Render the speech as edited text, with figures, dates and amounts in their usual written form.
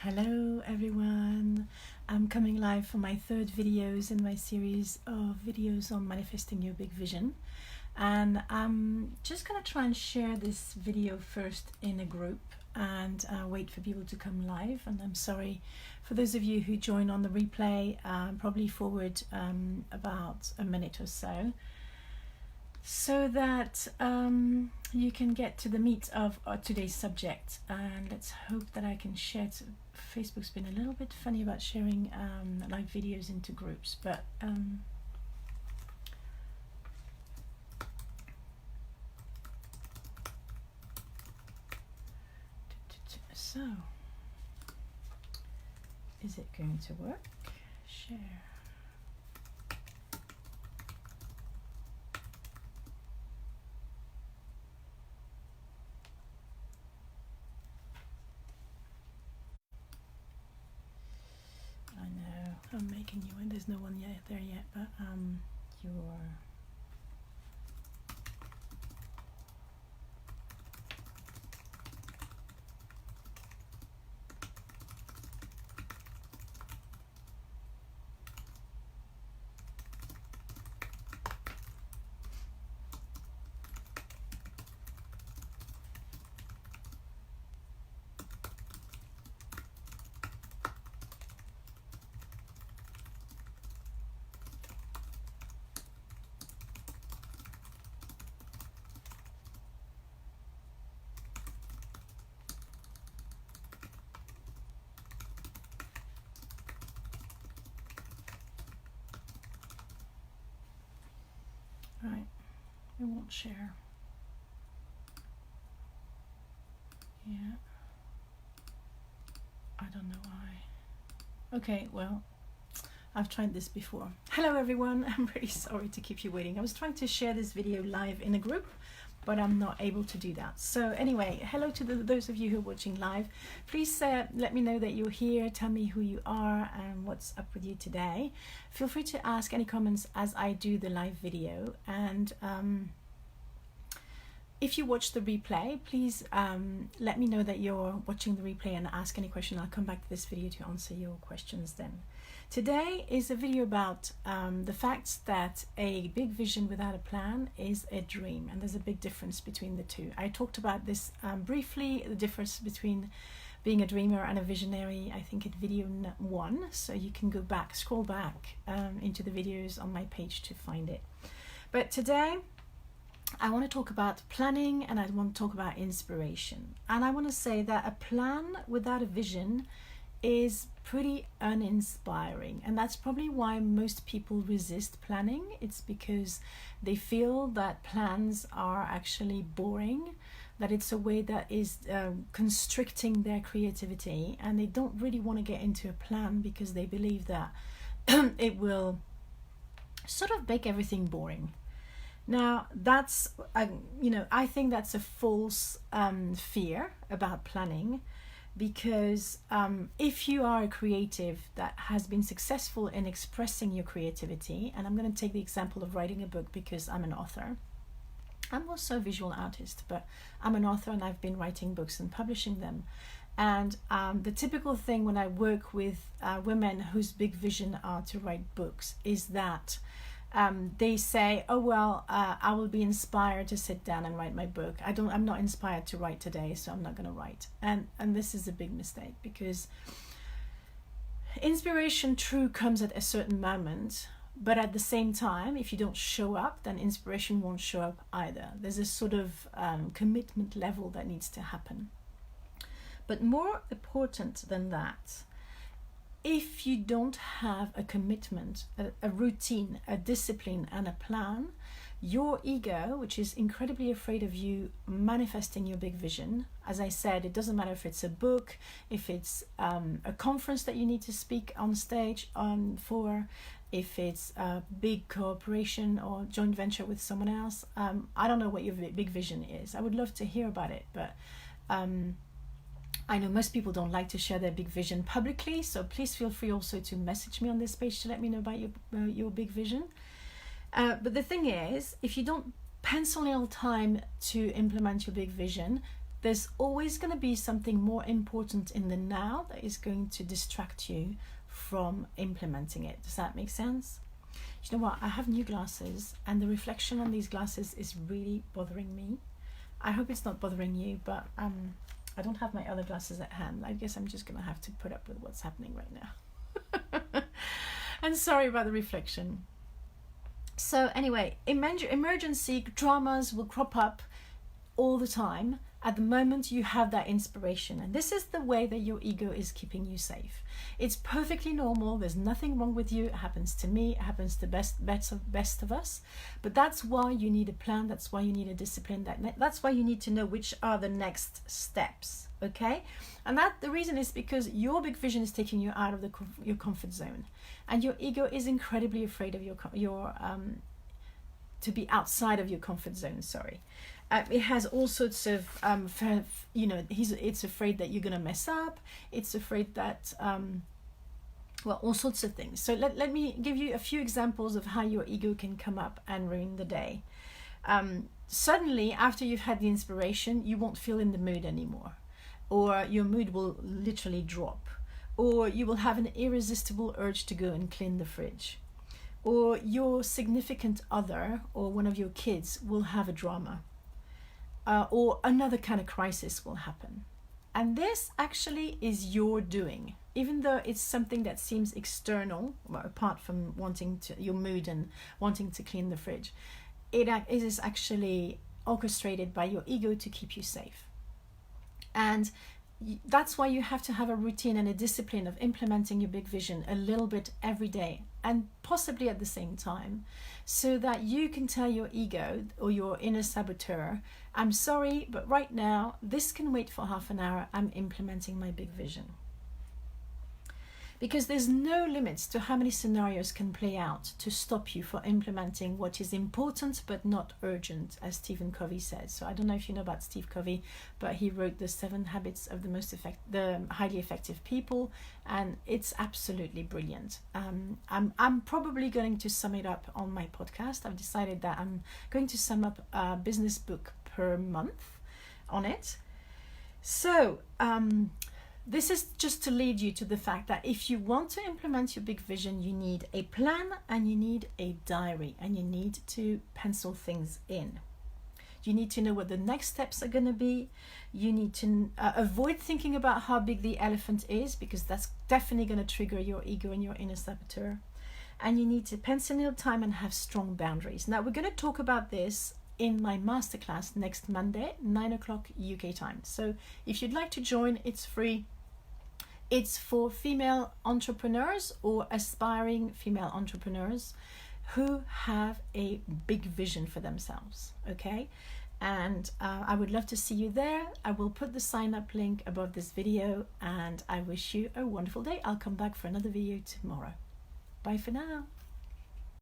Hello everyone, I'm coming live for my third videos in my series of videos on manifesting your big vision, and I'm just gonna try and share this video first in a group and wait for people to come live. And I'm sorry for those of you who join on the replay, probably forward about a minute or so that you can get to the meat of today's subject. And let's hope that I can share it. Facebook's been a little bit funny about sharing live videos into groups, but so is it going to work? Share. I'm making you in. There's no one yet there yet, but you're right. It won't share. Yeah. I don't know why. Okay, well, I've tried this before. Hello everyone, I'm really sorry to keep you waiting. I was trying to share this video live in a group, but I'm not able to do that. So anyway, hello to those of you who are watching live. Please let me know that you're here. Tell me who you are and what's up with you today. Feel free to ask any comments as I do the live video. And if you watch the replay, please let me know that you're watching the replay and ask any question. I'll come back to this video to answer your questions then. Today is a video about the fact that a big vision without a plan is a dream, and there's a big difference between the two. I talked about this briefly, the difference between being a dreamer and a visionary, I think at video 1, so you can go back, scroll back into the videos on my page to find it. But today I want to talk about planning, and I want to talk about inspiration. And I want to say that a plan without a vision is pretty uninspiring, and that's probably why most people resist planning. It's because they feel that plans are actually boring, that it's a way that is constricting their creativity, and they don't really want to get into a plan because they believe that it will sort of make everything boring. Now that's I think that's a false fear about planning, because if you are a creative that has been successful in expressing your creativity, and I'm going to take the example of writing a book because I'm an author. I'm also a visual artist, but I'm an author and I've been writing books and publishing them. And the typical thing when I work with women whose big vision are to write books is that they say, oh well, I will be inspired to sit down and write my book. I'm not inspired to write today, so I'm not going to write. And this is a big mistake, because inspiration true comes at a certain moment, but at the same time, if you don't show up, then inspiration won't show up either. There's a sort of commitment level that needs to happen. But more important than that, if you don't have a commitment, a routine, a discipline, and a plan, your ego, which is incredibly afraid of you manifesting your big vision, as I said, it doesn't matter if it's a book, if it's a conference that you need to speak on stage for, if it's a big cooperation or joint venture with someone else. I don't know what your big vision is. I would love to hear about it, but I know most people don't like to share their big vision publicly, so please feel free also to message me on this page to let me know about your big vision. But the thing is, if you don't pencil in time to implement your big vision, there's always going to be something more important in the now that is going to distract you from implementing it. Does that make sense? You know what? I have new glasses, and the reflection on these glasses is really bothering me. I hope it's not bothering you, but I don't have my other glasses at hand. I guess I'm just going to have to put up with what's happening right now. And sorry about the reflection. So anyway, emergency dramas will crop up all the time at the moment you have that inspiration, and this is the way that your ego is keeping you safe. It's perfectly normal. There's nothing wrong with you. It happens to me. It happens to best of us. But that's why you need a plan. That's why you need a discipline. That's why you need to know which are the next steps. Okay, and the reason is because your big vision is taking you out of your comfort zone, and your ego is incredibly afraid of to be outside of your comfort zone. Sorry. It has all sorts of, it's afraid that you're going to mess up. It's afraid that, all sorts of things. So let me give you a few examples of how your ego can come up and ruin the day. Suddenly, after you've had the inspiration, you won't feel in the mood anymore. Or your mood will literally drop. Or you will have an irresistible urge to go and clean the fridge. Or your significant other or one of your kids will have a drama. Or another kind of crisis will happen. And this actually is your doing. Even though it's something that seems external, apart from your mood and wanting to clean the fridge, it is actually orchestrated by your ego to keep you safe. And that's why you have to have a routine and a discipline of implementing your big vision a little bit every day, and possibly at the same time, so that you can tell your ego or your inner saboteur, I'm sorry, but right now this can wait for half an hour. I'm implementing my big vision. Because there's no limits to how many scenarios can play out to stop you from implementing what is important but not urgent, as Stephen Covey said. So I don't know if you know about Steve Covey, but he wrote the 7 Habits of the Highly Effective People, and it's absolutely brilliant. I'm probably going to sum it up on my podcast. I've decided that I'm going to sum up a business book per month on it. So this is just to lead you to the fact that if you want to implement your big vision, you need a plan and you need a diary, and you need to pencil things in. You need to know what the next steps are going to be. You need to avoid thinking about how big the elephant is, because that's definitely going to trigger your ego and your inner saboteur. And you need to pencil in time and have strong boundaries. Now, we're going to talk about this in my masterclass next Monday, 9 o'clock UK time. So if you'd like to join, it's free. It's for female entrepreneurs or aspiring female entrepreneurs who have a big vision for themselves, okay? And I would love to see you there. I will put the sign up link above this video, and I wish you a wonderful day. I'll come back for another video tomorrow. Bye for now.